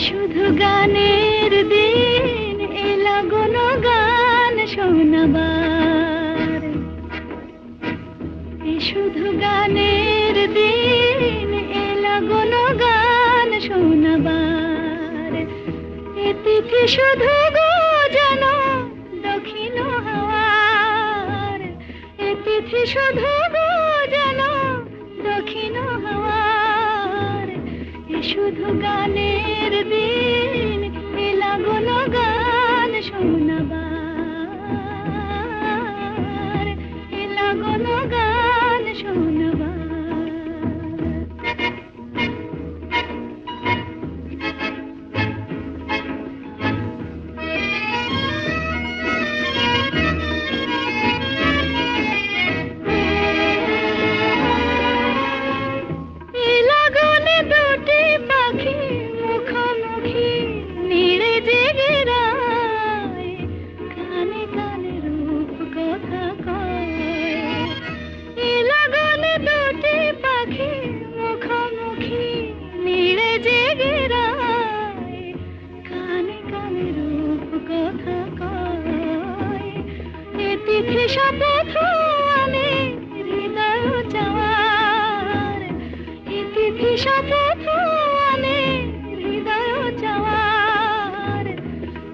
শুধু গানের দিন এলা কোনো গান শোনাবার, শুধু গানের দিন এলা কোনো গান শোনাবার। এ তিথি শুধু গো যেন দক্ষিণ হাওয়ার, এ তিথি শুধু গো যেন দক্ষিণ হাওয়ার। এ শুধু গানের দিন এলা কোনো গান শোনাবার, এলা কোনো গান শোনাবার। তিথি শপথ আনে হৃদয় চাওয়ার, এ তিথি শপথ আনে হৃদয় চাওয়ার।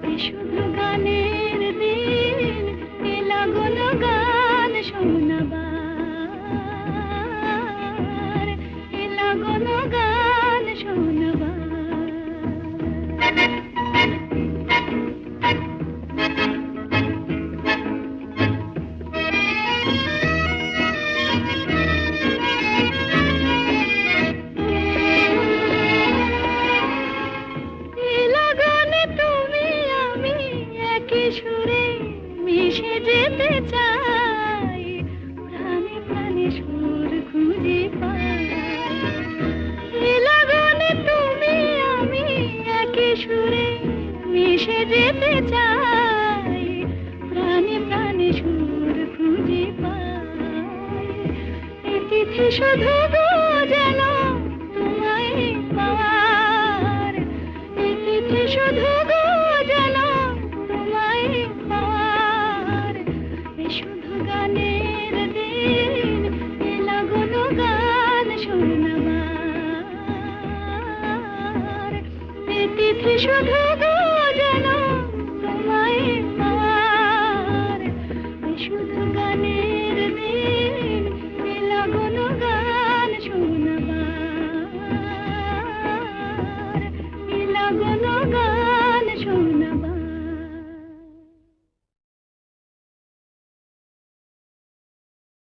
এ শুধু গানের দিন এলা কোনো গান শোনাবার, এলা কোনো গান শোনাবার। সুরে মিশে যেতে চাই, প্রাণে প্রাণে সুর খুঁজে পাই। এ লগনে তুমি আমি একে সুরে মিশে যেতে চাই, প্রাণে প্রাণে সুর খুঁজে পাই। এ তিথি শুধু গো যেন তোমায় পাওয়ার, এ তিথি শুধু গো যেন পাওয়ার। এ শুধু গানের দিন এলা কোনো গান শোনাবার, এ তিথি শুধু